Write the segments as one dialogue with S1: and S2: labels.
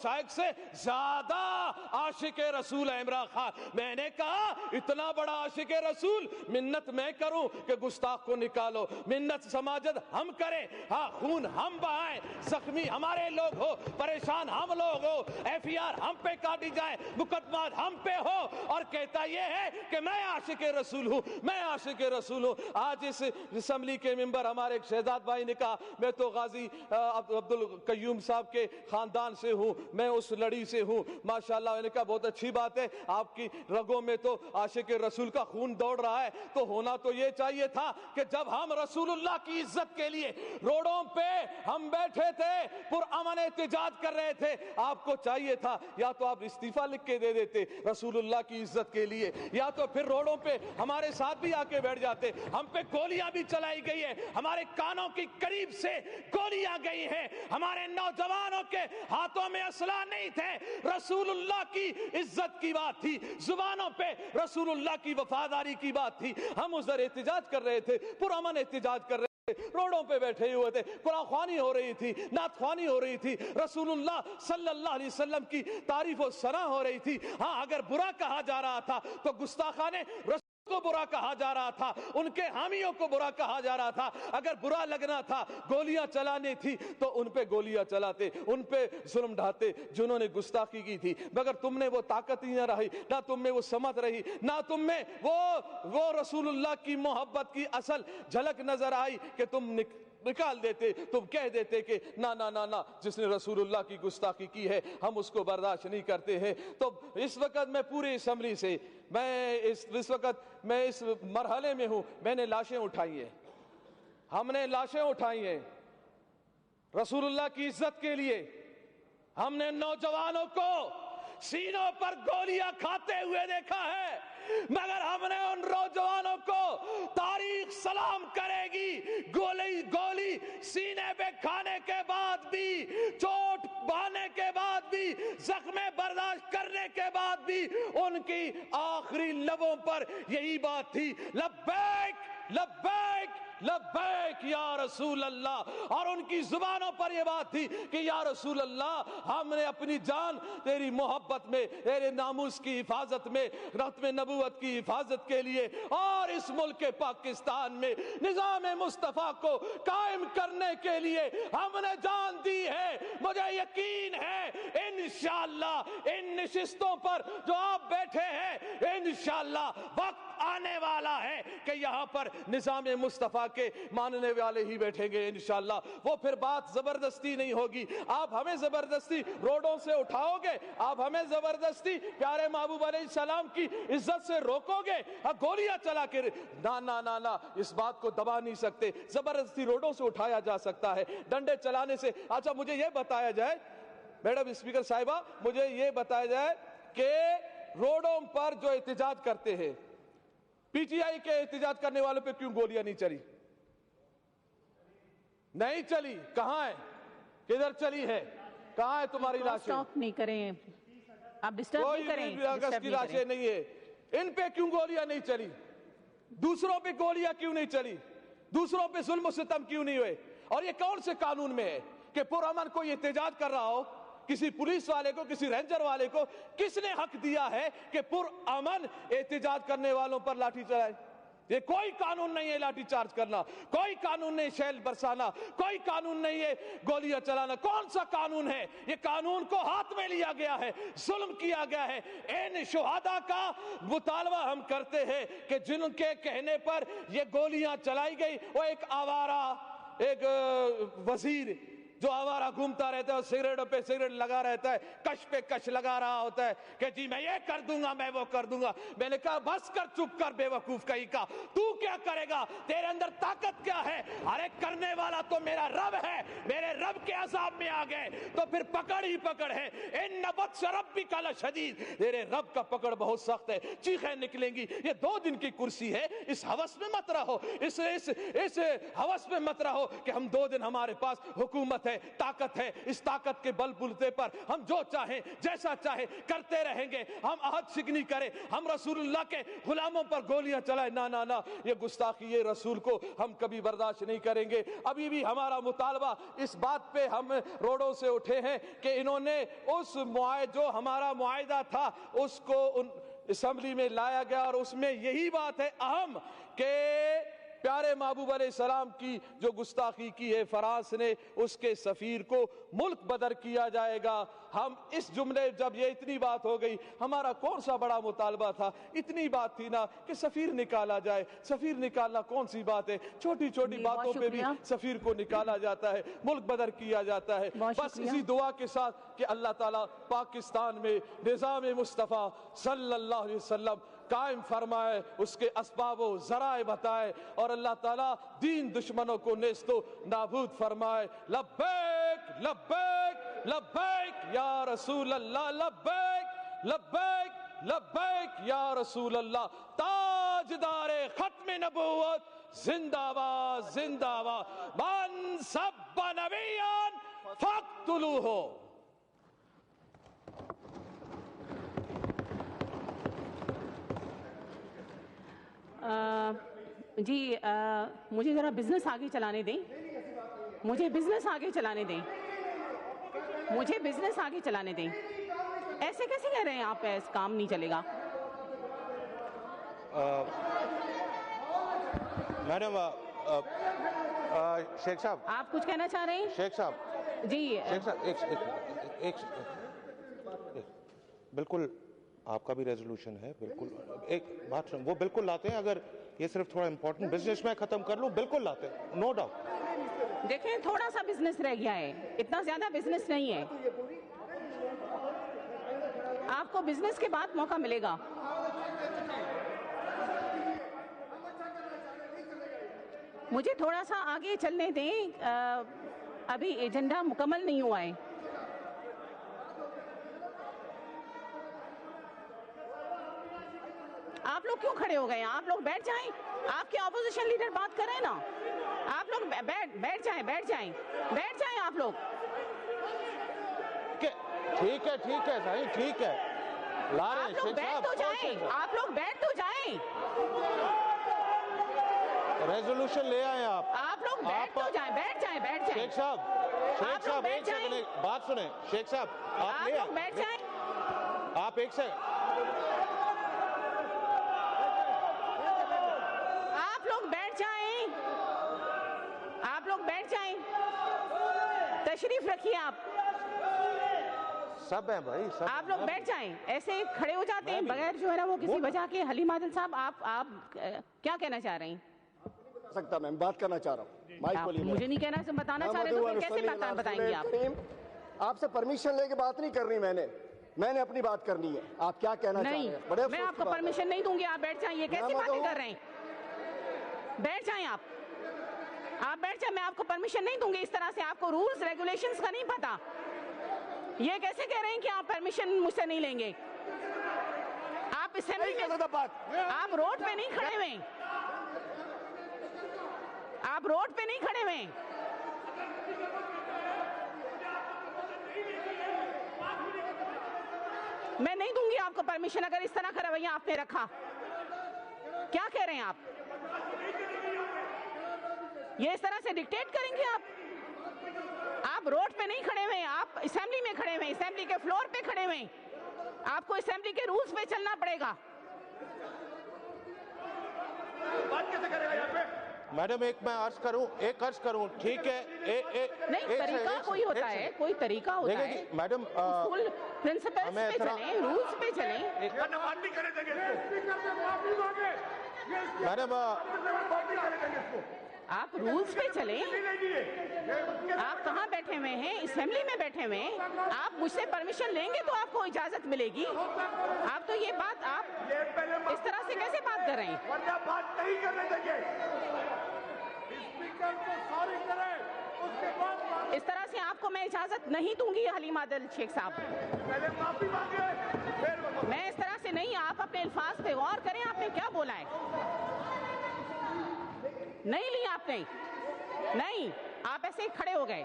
S1: شائق سے زیادہ عاشق رسول عمران خان. میں نے کہا اتنا بڑا عاشق رسول منت میں کروں کہ گستاخ کو نکالو, منت سماجت ہم کریں, ہاں خون ہم بہائیں, زخمی ہمارے لوگ ہو, پریشان ہم لوگ ہو, ایف ای آر ہم پہ کاٹی جائے, مقدمات ہم پہ ہو, اور کہتا یہ ہے کہ میں عاشق رسول ہوں, میں عاشق رسول ہوں. آج اس اسمبلی کے ممبر ہمارے ایک شہزاد بھائی نے کہا میں تو غازی عبد القیوم صاحب کے خاندان سے ہوں, میں اس لڑی سے ہوں. ماشاءاللہ, میں نے کہا بہت اچھی بات ہے, آپ کی رگوں میں تو عاشق رسول کا خون دوڑ رہا ہے, تو ہونا تو یہ چاہیے تھا کہ جب ہم رسول اللہ کی عزت کے لیے روڈوں پہ ہم بیٹھے تھے, پرامن احتجاج کر رہے تھے, آپ کو چاہیے تھا یا تو آپ استعفیٰ لکھ کے دے دیتے رسول اللہ کی عزت کے لیے, یا تو پھر روڈوں پہ ہمارے ساتھ بھی آ کے بیٹھ جاتے. ہم پہ گولیاں بھی چلائی گئی ہے, ہمارے کانوں کی قریب سے گولیاں گئی ہیں, ہمارے نوجوانوں کے ہاتھوں میں اسلحہ نہیں تھے, رسول اللہ کی عزت کی بات تھی, زبانوں پہ رسول اللہ کی وفاداری کی بات تھی. ہم ادھر احتجاج کر رہے تھے, پرامن احتجاج کر رہے تھے, روڈوں پہ بیٹھے ہوئے تھے, قرآن خوانی ہو رہی تھی, نعت خوانی ہو رہی تھی, رسول اللہ صلی اللہ علیہ وسلم کی تعریف و ثنا ہو رہی تھی. ہاں اگر برا کہا جا رہا تھا تو گستاخانے کو برا کہا جا رہا تھا, ان کے حامیوں کو برا کہا جا رہا تھا. اگر برا لگنا تھا, گولیاں چلانی تھی, تو ان پہ گولیاں چلاتے, ان پہ ظلم ڈھاتے جنہوں نے گستاخی کی تھی. مگر تم نے وہ طاقت ہی نہ رہی, نہ تم میں وہ سمت رہی, نہ تم میں وہ رسول اللہ کی محبت کی اصل جھلک نظر آئی کہ تم نکال دیتے, تم کہہ دیتے کہ نا نا نا نا, جس نے رسول اللہ کی گستاخی کی ہے ہم اس کو برداشت نہیں کرتے ہیں. تو اس وقت میں پوری اسمبلی سے اس وقت میں اس مرحلے میں ہوں, میں نے لاشیں اٹھائی ہیں, ہم نے لاشیں اٹھائی ہیں رسول اللہ کی عزت کے لیے. ہم نے نوجوانوں کو سینوں پر گولیاں کھاتے ہوئے دیکھا ہے, مگر ہم نے ان نوجوانوں کو تاریخ سلام کرے گی, گولی سینے پہ کھانے کے بعد بھی, چوٹ بہانے کے بعد بھی, زخم برداشت کرنے کے بعد بھی, ان کی آخری لبوں پر یہی بات تھی, لبیک لبیک لبیک یا رسول اللہ. اور ان کی زبانوں پر یہ بات تھی کہ یا رسول اللہ, ہم نے اپنی جان تیری محبت میں, تیرے ناموس کی حفاظت میں, ختم نبوت کی حفاظت کے لیے اور اس ملک پاکستان میں نظام مصطفیٰ کو قائم کرنے کے لیے ہم نے جان دی ہے. مجھے یقین ہے انشاءاللہ ان نشستوں پر جو آپ بیٹھے ہیں, انشاءاللہ وقت آنے والا ہے کہ یہاں پر نظام مصطفیٰ کے ماننے والے ہی بیٹھیں گے انشاءاللہ. وہ پھر بات زبردستی نہیں ہوگی, آپ ہمیں زبردستی روڈوں سے اٹھاؤ گے, آپ ہمیں زبردستی پیارے محبوب علیہ السلام کی عزت سے روکو گے, گولیاں چلا کے نا نا نا نا, اس بات کو دبا نہیں سکتے. زبردستی روڈوں سے اٹھایا جا سکتا ہے, ڈنڈے چلانے سے. اچھا مجھے یہ بتایا جائے, میڈم اسپیکر صاحبہ, مجھے یہ بتایا جائے کہ روڈوں پر جو احتجاج کرتے ہیں, پی ٹی آئی کے احتجاج کرنے والوں پہ کیوں گولیاں نہیں چلی؟ نہیں چلی, کہاں ہے, کدھر چلی ہے, کہاں ہے تمہاری لاشیں؟
S2: نہیں کریں آپ, ڈسٹرب نہیں کریں.
S1: کوئی اگست کی لاشیں نہیں ہے, ان پہ کیوں گولیاں نہیں چلی؟ دوسروں پہ گولیاں کیوں نہیں چلی؟ دوسروں پہ ظلم و ستم کیوں نہیں ہوئے؟ اور یہ کون سے قانون میں ہے کہ پرامن کوئی احتجاج کر رہا ہو, کسی پولیس والے کو, کسی رینجر والے کو کس نے حق دیا ہے کہ پرامن احتجاج کرنے والوں پر لاٹھی چلائے؟ یہ کوئی قانون نہیں ہے لاٹھی چارج کرنا, کوئی قانون نہیں شیل برسانا, کوئی قانون نہیں ہے گولیاں چلانا. کون سا قانون ہے؟ یہ قانون کو ہاتھ میں لیا گیا ہے, ظلم کیا گیا ہے. ان شہداء کا مطالبہ ہم کرتے ہیں کہ جن کے کہنے پر یہ گولیاں چلائی گئی, وہ ایک آوارہ, ایک وزیر جو آوارہ گھومتا رہتا ہے اور سگریٹوں پہ سگریٹ لگا رہتا ہے, کش پہ کش لگا رہا ہوتا ہے کہ جی میں یہ کر دوں گا, میں وہ کر دوں گا. میں نے کہا بس کر, چپ کر بے وقوف کہیں کا, تو کیا کرے گا, تیرے اندر طاقت کیا ہے؟ ارے کرنے والا تو میرا رب ہے, میرے رب کے عذاب میں آ گئے تو پھر پکڑ ہی پکڑ ہے. ان بطش ربک لشدید, تیرے رب کا پکڑ بہت سخت ہے, چیخیں نکلیں گی. یہ 2 دن کی کرسی ہے, اس ہوس میں مت رہو, اس ہوس میں مت رہو کہ ہم 2 دن ہمارے پاس حکومت ہے. ہے، طاقت ہے، اس طاقت کے بل بلتے پر ہم جو چاہیں جیسا چاہے کرتے رہیں گے. ہم عہد شکنی کریں، ہم رسول اللہ کے غلاموں پر گولیاں چلائیں، نہ نہ نہ، یہ گستاخی یہ رسول کو ہم کبھی برداشت نہیں کریں گے. ابھی بھی ہمارا مطالبہ اس بات پہ ہم روڈوں سے اٹھے ہیں کہ انہوں نے اس جو ہمارا معاہدہ تھا اس کو اسمبلی میں لایا گیا، اور اس میں یہی بات ہے اہم کہ پیارے محبوب علیہ السلام کی جو گستاخی کی ہے فرانس نے، اس کے سفیر کو ملک بدر کیا جائے گا. ہم اس جملے جب یہ اتنی بات ہو گئی، ہمارا کون سا بڑا مطالبہ تھا؟ اتنی بات تھی نا کہ سفیر نکالا جائے. سفیر نکالنا کون سی بات ہے؟ چھوٹی چھوٹی باتوں پہ بھی سفیر کو نکالا جاتا ہے، ملک بدر کیا جاتا ہے. بس اسی دعا کے ساتھ کہ اللہ تعالیٰ پاکستان میں نظام مصطفیٰ صلی اللہ علیہ وسلم قائم فرمائے، اس کے اسباب و ذرائع بتائے، اور اللہ تعالیٰ دین دشمنوں کو نیست و نابود فرمائے. لبیک لبیک لبیک یا رسول اللہ، لبیک لبیک لبیک یا رسول اللہ. تاجدار ختم نبوت زندہ باد زندہ باد. من سب نبیان فاقتلوہ.
S2: جی مجھے ذرا بزنس آگے چلانے دیں، مجھے بزنس آگے چلانے دیں، مجھے بزنس آگے چلانے دیں. ایسے کیسے کہہ رہے ہیں آپ؟ ایسا کام نہیں چلے گا.
S3: میڈم شیخ صاحب،
S2: آپ کچھ کہنا چاہ رہے ہیں؟
S3: شیخ صاحب،
S2: جی
S3: شیخ صاحب ایک بالکل آپ کا بھی ریزولوشن ہے، بالکل ایک بات وہ بالکل لاتے ہیں. اگر یہ صرف تھوڑا امپورٹنٹ بزنس میں ختم کر لوں، بالکل لاتے ہیں، نو ڈاؤٹ.
S2: دیکھیں تھوڑا سا بزنس رہ گیا ہے، اتنا زیادہ بزنس نہیں ہے. آپ کو بزنس کے بعد موقع ملے گا. مجھے تھوڑا سا آگے چلنے دیں، ابھی ایجنڈا مکمل نہیں ہوا ہے. آپ لوگ کیوں کھڑے ہو گئے ہیں؟ آپ لوگ بیٹھ جائیں. آپ کے اپوزیشن لیڈر بات کر رہے ہیں نا، آپ لوگ بیٹھ جائیں بیٹھ جائیں بیٹھ جائیں. آپ لوگ
S3: ٹھیک ہے ٹھیک ہے صحیح ٹھیک ہے، لا رہے ہیں شیخ
S2: بیٹھ تو جائیں، آپ لوگ بیٹھ تو جائیں.
S3: ریزولوشن لے آئیں
S2: آپ لوگ بیٹھ تو جائیں، بیٹھ جائیں بیٹھ جائیں.
S3: شیخ صاحب ایک سیکنڈ بات سنیں. شیخ صاحب آپ لے
S2: لوگ بیٹھ جائیں.
S3: آپ ایک سیکنڈ،
S2: آپ لوگ بیٹھ جائیں، آپ لوگ بیٹھ جائیں. تشریف رکھیے آپ.
S3: سب ہیں بھائی، سب
S2: آپ لوگ بیٹھ جائیں. ایسے کھڑے ہو جاتے ہیں بغیر جو ہے نا وہ کسی وجہ کے. حلیم عادل صاحب آپ کیا کہنا چاہ رہے ہیں؟
S4: سکتا میں بات کرنا چاہ رہا ہوں.
S2: مجھے نہیں کہنا، بتانا چاہ رہے تو پھر کیسے بتائیں گے آپ؟
S4: آپ سے پرمیشن لے کے بات نہیں کرنی، میں نے اپنی بات کرنی ہے. آپ کیا کہنا چاہ رہے ہیں؟ بڑے
S2: میں آپ کو پرمیشن نہیں دوں گی. آپ بیٹھ جائیں. یہ کیسی باتیں کر رہے ہیں؟ بیٹھ جائیں آپ بیٹھ جائیں. میں آپ کو پرمیشن نہیں دوں گی اس طرح سے. آپ کو رولز ریگولیشنز کا نہیں پتا. یہ کیسے کہہ رہے ہیں کہ آپ پرمیشن مجھ سے نہیں لیں گے؟ آپ اسمبلی میں، آپ روڈ پہ نہیں کھڑے ہوئے، آپ روڈ پہ نہیں کھڑے ہوئے. میں نہیں دوں گی آپ کو پرمیشن اگر اس طرح کا رویہ آپ نے رکھا. کیا کہہ رہے ہیں آپ؟ یہ اس طرح سے ڈکٹیٹ کریں گے آپ؟ آپ روڈ پہ نہیں کھڑے ہوئے، آپ اسمبلی میں کھڑے ہوئے، اسمبلی کے فلور پہ کھڑے ہوئے. آپ کو اسمبلی کے رولز پہ چلنا پڑے گا.
S3: میڈم ایک میں عرض کروں ٹھیک ہے.
S2: نہیں، طریقہ کوئی ہوتا ہے، کوئی طریقہ ہوتا ہے.
S3: میڈم
S2: اصول پرنسپلز پہ چلیں، رولز پہ چلیں.
S3: میڈم
S2: آپ رولز پہ چلیں. آپ کہاں بیٹھے ہوئے ہیں؟ اسمبلی میں بیٹھے ہوئے ہیں. آپ مجھ سے پرمیشن لیں گے تو آپ کو اجازت ملے گی. آپ تو یہ بات آپ اس طرح سے کیسے بات کر رہے ہیں؟ اس طرح سے آپ کو میں اجازت نہیں دوں گی حلیم عادل شیخ صاحب. میں اس طرح سے نہیں. آپ اپنے الفاظ پہ غور کریں. آپ نے کیا بولا ہے؟ نہیں لی آپ نے. نہیں، آپ ایسے ہی کھڑے ہو گئے.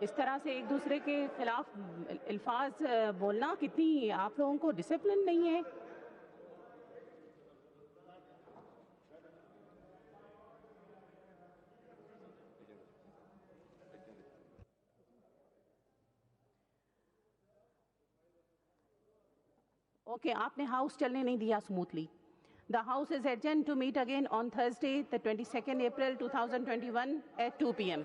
S2: اس طرح سے ایک دوسرے کے خلاف الفاظ بولنا کتنی آپ لوگوں کو ڈسپلن نہیں ہے. اوکے, آپ نے ہاؤس چلنے نہیں دیا smoothly. The House is adjourned to meet again on Thursday, the 22nd April 2021 at 2 p.m.